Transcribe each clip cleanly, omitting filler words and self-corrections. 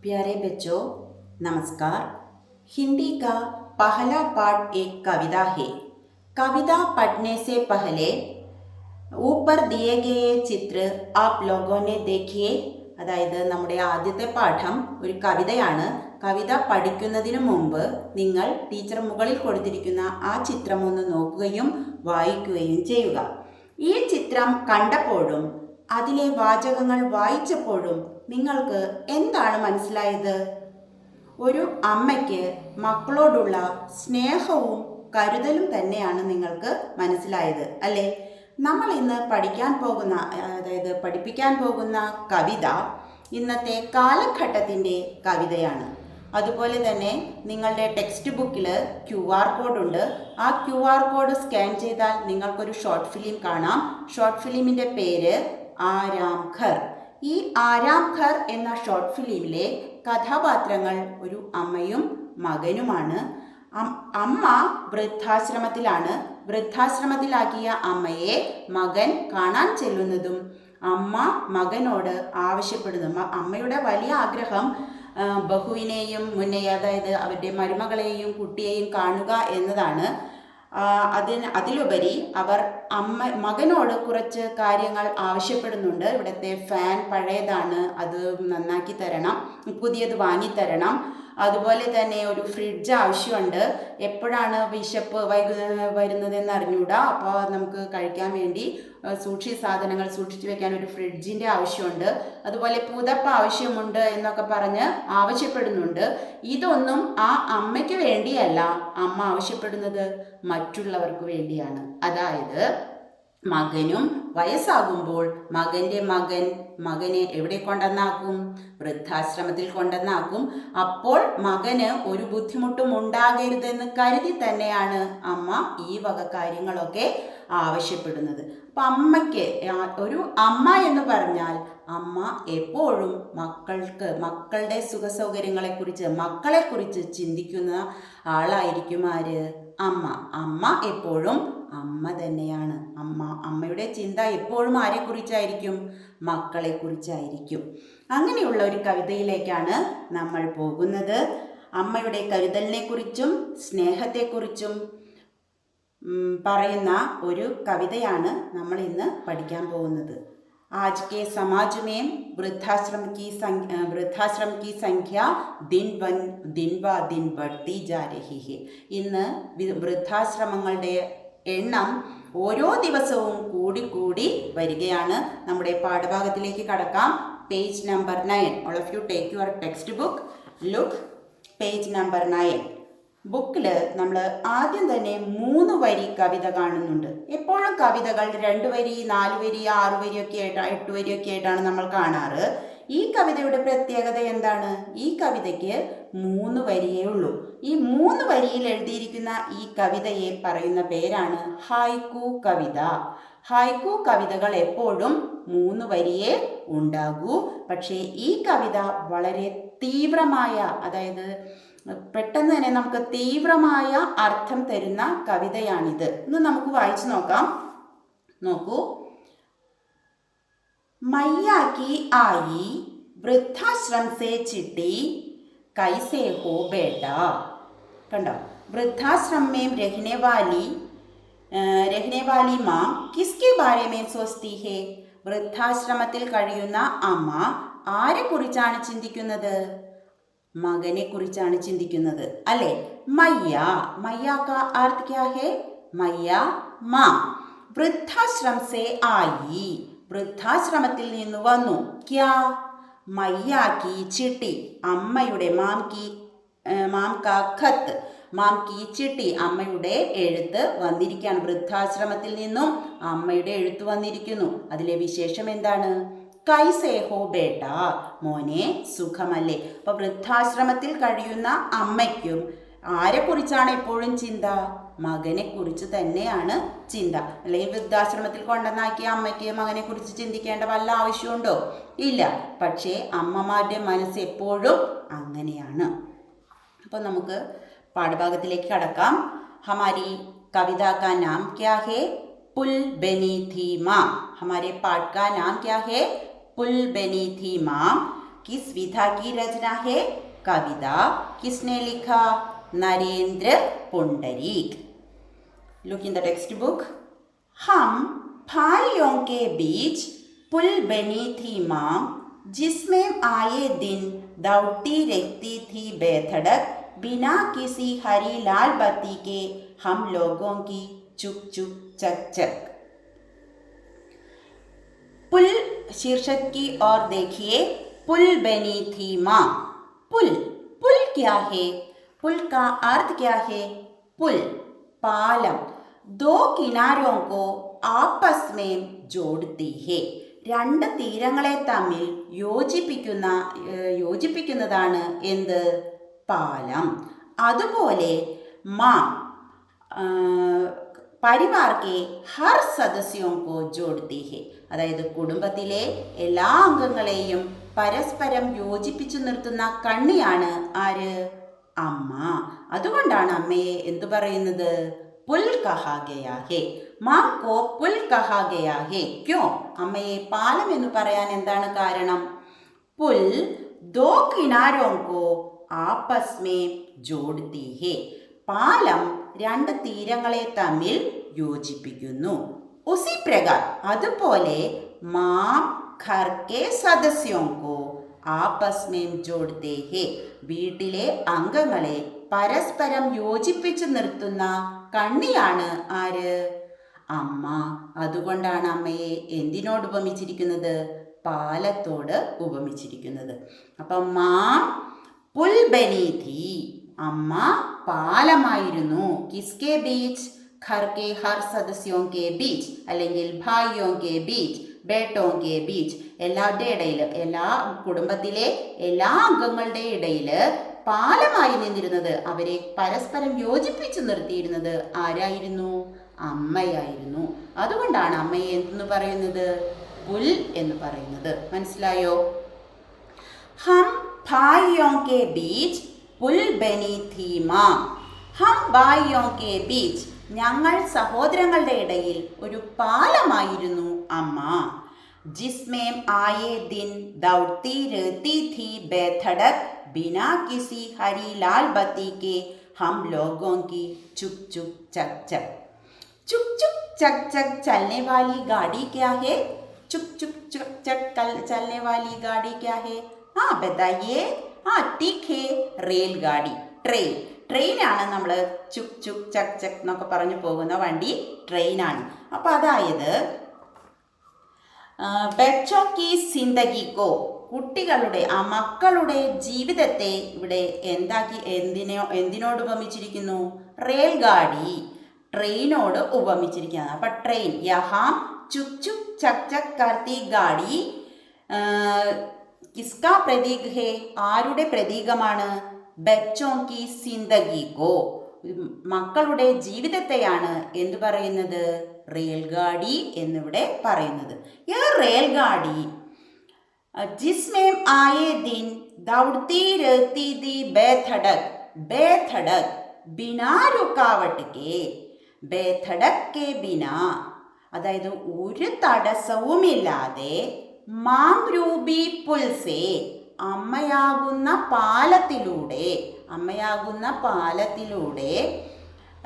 प्यारे बच्चों, नमस्कार। हिंदी का पहला पाठ एक कविता है। कविता पढ़ने से पहले ऊपर दिए गए चित्र आप लोगों ने देखिए. അതായത് നമ്മുടെ ആദ്യത്തെ പാഠം ഒരു കവിതയാണ്. കവിത പഠിക്കുന്നതിന് മുമ്പ് നിങ്ങൾ ടീച്ചർ മുകളിൽ കൊടുത്തിരിക്കുന്ന ആ ചിത്രം ഒന്ന് നോക്കുകയും വായിക്കുകയും ചെയ്യുക. ഈ ചിത്രം കണ്ടപ്പോഴും അതിലെ വാചകങ്ങൾ വായിച്ചപ്പോഴും നിങ്ങൾക്ക് എന്താണ് മനസ്സിലായത്? ഒരു അമ്മയ്ക്ക് മക്കളോടുള്ള സ്നേഹവും കരുതലും തന്നെയാണ് നിങ്ങൾക്ക് മനസ്സിലായത് അല്ലേ? നമ്മൾ ഇന്ന് പഠിപ്പിക്കാൻ പോകുന്ന കവിത ഇന്നത്തെ കാലഘട്ടത്തിൻ്റെ കവിതയാണ്. അതുപോലെ തന്നെ നിങ്ങളുടെ ടെക്സ്റ്റ് ബുക്കിൽ QR കോഡ് ഉണ്ട്. ആ QR കോഡ് സ്കാൻ ചെയ്താൽ നിങ്ങൾക്കൊരു ഷോർട്ട് ഫിലിം കാണാം. ഷോർട്ട് ഫിലിമിൻ്റെ പേര് ആരാം ഘർ. ഈ ആരാം ഘർ എന്ന ഷോർട്ട് ഫിലിമിലെ കഥാപാത്രങ്ങൾ ഒരു അമ്മയും മകനുമാണ്. അമ്മ വൃദ്ധാശ്രമത്തിലാണ്. വൃദ്ധാശ്രമത്തിലാക്കിയ അമ്മയെ മകൻ കാണാൻ ചെല്ലുന്നതും അമ്മ മകനോട് ആവശ്യപ്പെടുന്നു. അമ്മയുടെ വലിയ ആഗ്രഹം ബഹുവിനെയും അതായത് അവരുടെ മരുമകളെയും കുട്ടിയെയും കാണുക എന്നതാണ്. അതിലുപരി അവർ മകനോട് കുറച്ച് കാര്യങ്ങൾ ആവശ്യപ്പെടുന്നുണ്ട്. ഇവിടുത്തെ ഫാൻ പഴയതാണ്, അത് നന്നാക്കി തരണം, പുതിയത് വാങ്ങിത്തരണം. അതുപോലെ തന്നെ ഒരു ഫ്രിഡ്ജ് ആവശ്യമുണ്ട്. എപ്പോഴാണ് വിശപ്പ് വരുന്നതെന്ന് അറിഞ്ഞൂടാ. അപ്പോൾ നമുക്ക് കഴിക്കാൻ വേണ്ടി സാധനങ്ങൾ സൂക്ഷിച്ചു വെക്കാൻ ഒരു ഫ്രിഡ്ജിൻ്റെ ആവശ്യമുണ്ട്. അതുപോലെ പുതപ്പ് ആവശ്യമുണ്ട് എന്നൊക്കെ പറഞ്ഞ് ആവശ്യപ്പെടുന്നുണ്ട്. ഇതൊന്നും ആ അമ്മയ്ക്ക് വേണ്ടിയല്ല. അമ്മ ആവശ്യപ്പെടുന്നത് മറ്റുള്ളവർക്ക് വേണ്ടിയാണ്. അതായത് മകനും വയസ്സാകുമ്പോൾ മകനെ എവിടെ കൊണ്ടുവന്നാക്കും? വൃദ്ധാശ്രമത്തിൽ കൊണ്ടുവന്നാക്കും. അപ്പോൾ മകന് ഒരു ബുദ്ധിമുട്ടും ഉണ്ടാകരുതെന്ന് കരുതി തന്നെയാണ് അമ്മ ഈ വക കാര്യങ്ങളൊക്കെ ആവശ്യപ്പെടുന്നത്. അപ്പം അമ്മയ്ക്ക് ഒരു അമ്മ എന്ന് പറഞ്ഞാൽ അമ്മ എപ്പോഴും മക്കളുടെ സുഖസൗകര്യങ്ങളെക്കുറിച്ച് മക്കളെക്കുറിച്ച് ചിന്തിക്കുന്ന ആളായിരിക്കും ആര്? അമ്മ എപ്പോഴും അമ്മ തന്നെയാണ്. അമ്മയുടെ ചിന്ത എപ്പോഴും ആരെക്കുറിച്ചായിരിക്കും? മക്കളെക്കുറിച്ചായിരിക്കും. അങ്ങനെയുള്ള ഒരു കവിതയിലേക്കാണ് നമ്മൾ പോകുന്നത്. അമ്മയുടെ കരുതലിനെക്കുറിച്ചും സ്നേഹത്തെക്കുറിച്ചും പറയുന്ന ഒരു കവിതയാണ് നമ്മൾ ഇന്ന് പഠിക്കാൻ പോകുന്നത്. आज के समाज में वृद्धाश्रम की संख्या दिन व दिन बढ़ती जा रही है. ഇന്ന് വൃദ്ധാശ്രമങ്ങളുടെ എണ്ണം ഓരോ ദിവസവും കൂടി വരികയാണ്. നമ്മുടെ പാഠഭാഗത്തിലേക്ക് കടക്കാം. Page number 9. All of you take your text book. Look page number 9. ബുക്കിൽ നമ്മൾ ആദ്യം തന്നെ 3 വരി കവിത കാണുന്നുണ്ട്. എപ്പോഴും കവിതകൾ 2 വരി, 4 വരി, 6 വരിയൊക്കെ 8 വരിയൊക്കെ ആയിട്ടാണ് നമ്മൾ കാണാറ്. ഈ കവിതയുടെ പ്രത്യേകത എന്താണ്? ഈ കവിതയ്ക്ക് 3 വരിയേ ഉള്ളൂ. ഈ 3 വരിയിൽ എഴുതിയിരിക്കുന്ന ഈ കവിതയെ പറയുന്ന പേരാണ് ഹൈക്കു കവിത. ഹൈക്കു കവിതകൾ എപ്പോഴും 3 വരിയേ ഉണ്ടാകൂ. പക്ഷേ ഈ കവിത വളരെ തീവ്രമായ, അതായത് പെട്ടെന്ന് തന്നെ നമുക്ക് തീവ്രമായ അർത്ഥം തരുന്ന കവിതയാണിത്. ഇന്ന് നമുക്ക് വായിച്ചു നോക്കാം. നോക്കൂ. मैया की आई वृद्धाश्रम से चिट्ठी कैसे हो बेटा. കണ്ടോ? वृद्धाश्रम में रहने वाली माँ किसके बारे में सोचती है. വൃദ്ധാശ്രമത്തിൽ കഴിയുന്ന അമ്മ ആരെക്കുറിച്ചാണ് ചിന്തിക്കുന്നത്? മകനെ കുറിച്ചാണ് ചിന്തിക്കുന്നത് അല്ലേ? മയ്യ കാ അർത്ഥ ക്യാ ഹേ? മയ്യ മാ. വൃദ്ധാശ്രം സേ ആയി, വൃദ്ധാശ്രമത്തിൽ നിന്ന് വന്നു. ക്യാ? മയ്യ കി ചിട്ടി, അമ്മയുടെ മാം കാ ഖത്ത്, മാം കി ചിട്ടി, അമ്മയുടെ എഴുത്ത് വന്നിരിക്കുകയാണ്. വൃദ്ധാശ്രമത്തിൽ നിന്നും അമ്മയുടെ എഴുത്ത് വന്നിരിക്കുന്നു. അതിലെ വിശേഷം എന്താണ്? കൈസേ ഹോ ബേട്ട, മോനെ സുഖമല്ലേ. അപ്പോൾ വൃദ്ധാശ്രമത്തിൽ കഴിയുന്ന അമ്മയ്ക്കും ആരെക്കുറിച്ചാണ് എപ്പോഴും ചിന്ത? മകനെക്കുറിച്ച് തന്നെയാണ് ചിന്ത. അല്ലെങ്കിൽ വൃദ്ധാശ്രമത്തിൽ കൊണ്ടുവന്നാക്കിയ അമ്മയ്ക്ക് മകനെക്കുറിച്ച് ചിന്തിക്കേണ്ട വല്ല ആവശ്യമുണ്ടോ? ഇല്ല. പക്ഷേ അമ്മമാരുടെ മനസ്സ് എപ്പോഴും അങ്ങനെയാണ്. അപ്പോൾ നമുക്ക് പാഠഭാഗത്തിലേക്ക് കടക്കാം. ഹമാരി കവിത കാ നാം ക്യാ ഹേ? पुल बनी थी माँ. हमारे पाठ का नाम क्या है? पुल बनी थी माँ. किस विधा की रचना है? कविता किसने लिखा? Narendra Pundarik. Look in the textbook. हम भाइयों के बीच पुल बनी थी माँ, जिसमें आए दिन दौड़ती रहती थी बेधड़क, बिना किसी हरी लाल बत्ती के हम लोगों की चुक चुक चक चक। पुल शीर्षक की ओर देखिए। पुल बनी थी माँ। पुल पुल क्या है? पुल का अर्थ क्या है? पुल പാലം दो കിനാരോं को आपस में जोड़ती है. രണ്ട് തീരങ്ങളെ തമ്മിൽ യോജിപ്പിക്കുന്നതാണ് എന്ത്? പാലം. അതുപോലെ മാ പരിവാർ കെ ഹർ സദസ്യോं को जोड़ती है. അതായത് കുടുംബത്തിലെ എല്ലാ അംഗങ്ങളെയും പരസ്പരം യോജിപ്പിച്ചു നിർത്തുന്ന കണ്ണിയാണ് ആര്? അമ്മ. അതുകൊണ്ടാണ് അമ്മയെ എന്തു പറയുന്നത്? പുൽ കഹാ ഗയാ ഹേ. മാം കോ പുൽ കഹാ ഗയാ ഹേ. ക്യോ? അമ്മയെ പാലം എന്ന് പറയാൻ എന്താണ് കാരണം? പുൽ ദോ കിനാരോं को आपस में जोड़ती है. പാലം രണ്ട് തീരങ്ങളെ തമ്മിൽ യോജിപ്പിക്കുന്നു. ഉസി പ്രകാർ അതുപോലെ മാം ഘർ കെ സദസ്യോं को आपस में जोड़ते हैं. വീട്ടിലെ അംഗങ്ങളെ പരസ്പരം യോജിപ്പിച്ചു നിർത്തുന്ന കണ്ണിയാണ് ആര്? അമ്മ. അതുകൊണ്ടാണ് അമ്മയെ എന്തിനോട് ഉപമിച്ചിരിക്കുന്നത്? പാലത്തോട് ഉപമിച്ചിരിക്കുന്നത്. അപ്പം മാം പുൽ ബനി ഥി. അമ്മ പാലമായിരുന്നു. കിസ്കെ ബീച്ച്? ഘർ കെ ഹർ സദസ്യോं के बीच അല്ലെങ്കിൽ ഭായിയോं के बीच, ബേട്ടോं के बीच, എല്ലാവരുടെ ഇടയിൽ, എല്ലാ കുടുംബത്തിലെ എല്ലാ അംഗങ്ങളുടെ ഇടയിൽ പാലമായി നിന്നിരുന്നത്, അവരെ പരസ്പരം യോജിപ്പിച്ചു നിർത്തിയിരുന്നത് ആരായിരുന്നു? അമ്മയായിരുന്നു. അതുകൊണ്ടാണ് അമ്മയെ എന്തെന്ന് പറയുന്നത്? പുൽ എന്ന് പറയുന്നത്. മനസ്സിലായോ? ഹം ഭായിയോं के बीच പുൽ ബനി ഥി മാ. ഹം ഭായിയോं के बीच ഞങ്ങൾ സഹോദരങ്ങളുടെ ഇടയിൽ ഒരു പാലമായിരുന്നു അമ്മ. जिसमें आए दिन दौड़ती रहती थी बेधड़क, बिना किसी हरी लाल बत्ती के हम लोगों की चुक चुक चक चक. चुक चुक चक चक चलने वाली गाड़ी क्या है? चुक चुक चक चक चलने वाली गाड़ी क्या है? हाँ बताइए. हाँ ठीक है, रेलगाड़ी, ट्रेन. ട്രെയിനാണ് നമ്മൾ ചുക് ചുക് ചക് ചക് എന്നൊക്കെ പറഞ്ഞു പോകുന്ന വണ്ടി ട്രെയിനാണ്. അപ്പം അതായത് ബച്ചോ കി സിന്ദഗിക്കോ, കുട്ടികളുടെ മക്കളുടെ ജീവിതത്തെ ഇവിടെ എന്തിനോട് ഉപമിച്ചിരിക്കുന്നു? റെയിൽഗാഡി, ട്രെയിനോട് ഉപമിച്ചിരിക്കുകയാണ്. അപ്പം ട്രെയിൻ യഹാം ചുക് ചുക് ചക് ചക് കർത്തി ഗാഡി കിസ്കാ പ്രതീക് ഹേ, ആരുടെ പ്രതീകമാണ്? ബച്ചോ കി സിന്ദഗിക്കോ, മക്കളുടെ ജീവിതത്തെയാണ് എന്തു പറയുന്നത്? റെയിൽഗാഡി എന്നിവിടെ പറയുന്നത്. യഹ് റെയിൽഗാഡി ജിസ്മേം ആയേ ദിൻ ദൗड़ती रहती थी बेधड़क, बेधड़क बिना रुकावट के, बेधड़क के बिना, അതായത് ഒരു തടസ്സവുമില്ലാതെ മാം രൂപി പുൽസേ, അമ്മയാകുന്ന പാലത്തിലൂടെ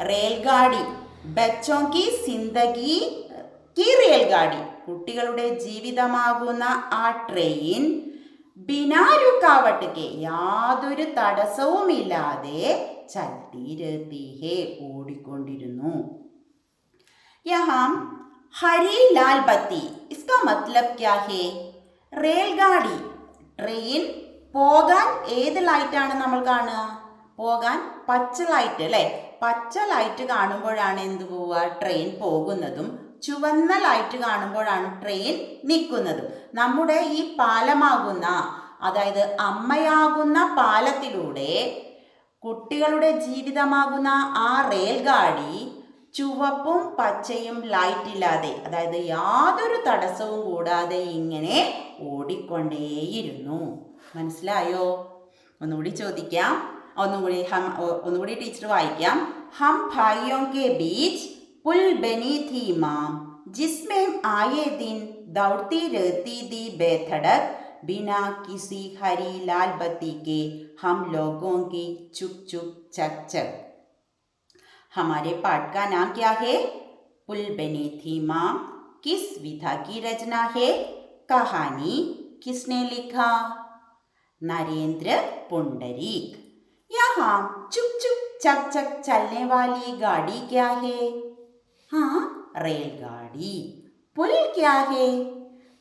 റെയിൽഗാഡി ബച്ചോ കി സിന്ദഗി കി റെയിൽഗാഡി, കുട്ടികളുടെ ജീവിതമാകുന്ന ആ ട്രെയിൻ ബിനാ രുക്കാവട്ട് കെ, യാതൊരു തടസ്സവുമില്ലാതെ ചൽത്തി രഹത്തി ഹേ, ഓടിക്കൊണ്ടിരുന്നു. യഹാം ഹരി ലാൽ ബത്തി, ഇസ്കാ മത്ലബ് ക്യാ ഹേ? റെയിൽഗാഡി, ട്രെയിൻ പോകാൻ ഏത് ലൈറ്റാണ് നമ്മൾ കാണുക? പോകാൻ പച്ച ലൈറ്റ് അല്ലേ? പച്ച ലൈറ്റ് കാണുമ്പോഴാണ് എന്ത് പോവുക? ട്രെയിൻ പോകുന്നതും ചുവന്ന ലൈറ്റ് കാണുമ്പോഴാണ് ട്രെയിൻ നിൽക്കുന്നതും. നമ്മുടെ ഈ പാലമാകുന്ന, അതായത് അമ്മയാകുന്ന പാലത്തിലൂടെ കുട്ടികളുടെ ജീവിതമാകുന്ന ആ റെയിൽഗാഡി ചുവപ്പും പച്ചയും ലൈറ്റ് ഇല്ലാതെ, അതായത് യാതൊരു തടസ്സവും കൂടാതെ ഇങ്ങനെ ഓടിക്കൊണ്ടേയിരുന്നു. മനസ്സിലായോ? ഒന്നുകൂടി ചോദിക്കാം, ഒന്നുകൂടി ടീച്ചർ വായിക്കാം. ഹം ഭായിയോं के बीच पुल बनी थी माँ, जिसमें आए दिन दौड़ती रहती थी बेधड़क, बिना किसी हरी लाल बत्ती के हम लोगों की चुप चुप चक चक। हमारे पाठ का नाम क्या है? पुल बनी थी माँ किस विधा की रचना है? कहानी किसने लिखा? नरेंद्र पुंडरीक। यहाँ चुप चुप चक चक चलने वाली गाड़ी क्या है? हाँ, रेलगाड़ी। पुल क्या है?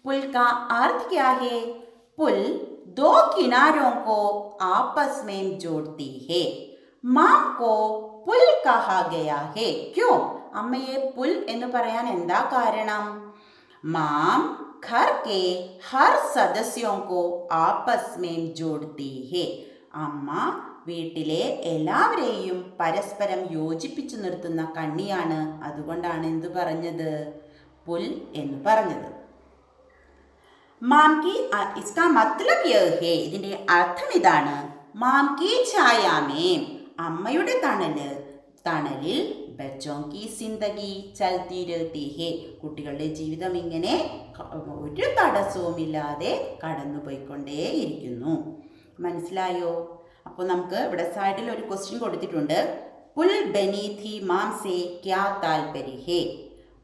पुल का अर्थ क्या है? पुल दो किनारों को आपस में जोड़ती है। മാം को പുൽ कहा गया है। क्यों? അമ്മയെ പുൽ എന്ന് പറയാൻ എന്താ കാരണം? മാം घर के हर सदस्यों को आपस में जोड़ती है. അമ്മ വീട്ടിലെ എല്ലാവരെയും പരസ്പരം യോജിപ്പിച്ചു നിർത്തുന്ന കണ്ണിയാണ്. അതുകൊണ്ടാണ് എന്തു പറഞ്ഞത്? പുൽ എന്ന് പറഞ്ഞത്. മാം കി इसका मतलब यह है, ഇതിന്റെ അർത്ഥം ഇതാണ്. മാം കി ഛായാമേം, അമ്മയുടെ തണലിൽ ബച്ചോं की जिंदगी चलती रहती है, കുട്ടികളുടെ ജീവിതം ഇങ്ങനെ ഒരു തടസ്സവുമില്ലാതെ കടന്നുപോയിക്കൊണ്ടേയിരിക്കുന്നു. മനസ്സിലായോ? അപ്പോൾ നമുക്ക് ഇവിടെ സൈഡിൽ ഒരു ക്വസ്റ്റ്യൻ കൊടുത്തിട്ടുണ്ട്. പുൽ ബനി थी माम से क्या तात्पर्य है?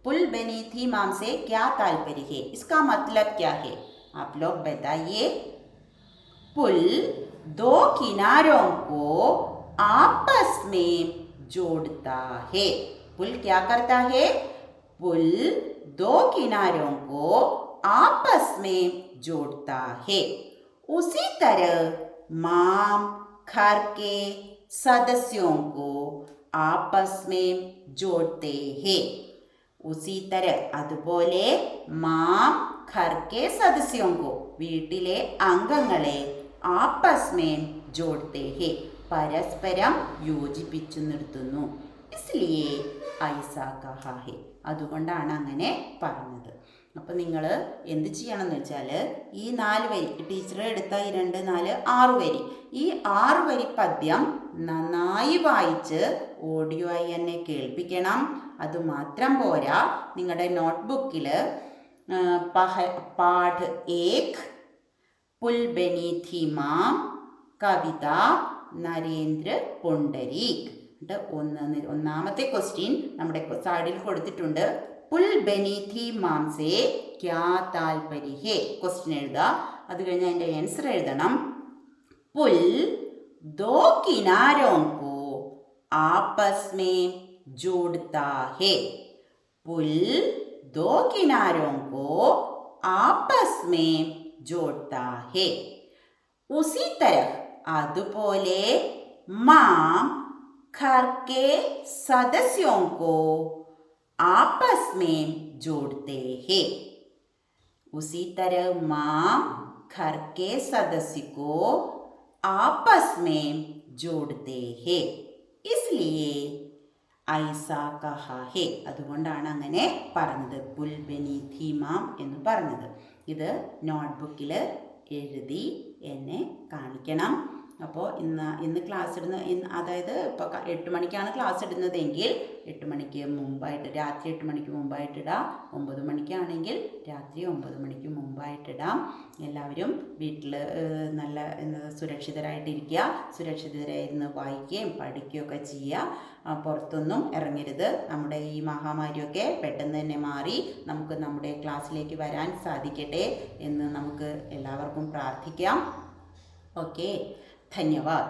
पुल बनी थी माम से क्या तात्पर्य है? इसका मतलब क्या है? आप लोग बताइए. पुल दो किनारों को आपस में जोड़ता है. पुल क्या करता है? पुल दो किनारों को आपस में जोड़ता है. उसी तरह माम घर के सदस्यों को आपस में जोड़ते हैं. उसी तरह അതുപോലെ മാം घर के सदस्यों को, വീട്ടിലെ അംഗങ്ങളെ आपस में जोड़ते हैं, പരസ്പരം യോജിപ്പിച്ചു നിർത്തുന്നു. इसलिए ऐसा कहा है, അതുകൊണ്ടാണ് അങ്ങനെ പറഞ്ഞത്. അപ്പോൾ നിങ്ങൾ എന്ത് ചെയ്യണമെന്ന് വെച്ചാൽ ഈ 4 വരി ടീച്ചർ എടുത്ത ഈ 2, 4, 6 വരി, ഈ 6 വരി പദ്യം നന്നായി വായിച്ച് ഓഡിയോ ആയി എന്നെ കേൾപ്പിക്കണം. അതുമാത്രം പോരാ, നിങ്ങളുടെ നോട്ട്ബുക്കിൽ പാഠ് 1 പുൽ ബനി थी മാം കവിത നരേന്ദ്ര പുണ്ടരീക്. ഒന്നാമത്തെ ക്വസ്റ്റ്യൻ നമ്മുടെ സൈഡിൽ കൊടുത്തിട്ടുണ്ട്. പുൽ ബനി थी മാം സേ ക്യാ താൽപര്യ ഹേ? ക്വസ്റ്റ്യൻ എഴുതുക. അത് കഴിഞ്ഞ് അതിൻ്റെ ആൻസർ എഴുതണം. പുൽ ദോ കിനാരോं को आपस में जोड़ता है. पुल दो किनारों को आपस में जोड़ता है. उसी तरह അതുപോലെ മാം घर के सदस्यों को आपस में जोड़ते हैं. उसी तरह माम घर के सदस्य को आपस में जोड़ते हैं. इसलिए ऐसा कहा है, അതുകൊണ്ടാണ് അങ്ങനെ പറഞ്ഞത്. പുൽ ബനി थी മാം എന്ന് പറഞ്ഞത്. ഇത് നോട്ട്ബുക്കിൽ എഴുതി എന്നെ കാണിക്കണം. അപ്പോൾ ഇന്ന് ക്ലാസ് അതായത് ഇപ്പോൾ 8 മണിക്കാണ് ക്ലാസ് ഇടുന്നതെങ്കിൽ 8 മണിക്ക് മുമ്പായിട്ട്, രാത്രി 8 മണിക്ക് മുമ്പായിട്ടിടാം. 9 മണിക്കാണെങ്കിൽ രാത്രി 9 മണിക്ക് മുമ്പായിട്ടിടാം. എല്ലാവരും വീട്ടിൽ നല്ല സുരക്ഷിതരായിട്ടിരിക്കുക. സുരക്ഷിതരായിരുന്ന് വായിക്കുകയും പഠിക്കുകയൊക്കെ ചെയ്യുക. പുറത്തൊന്നും ഇറങ്ങരുത്. നമ്മുടെ ഈ മഹാമാരിയൊക്കെ പെട്ടെന്ന് തന്നെ മാറി നമുക്ക് നമ്മുടെ ക്ലാസ്സിലേക്ക് വരാൻ സാധിക്കട്ടെ എന്ന് നമുക്ക് എല്ലാവർക്കും പ്രാർത്ഥിക്കാം. ഓക്കെ, धन्यवाद.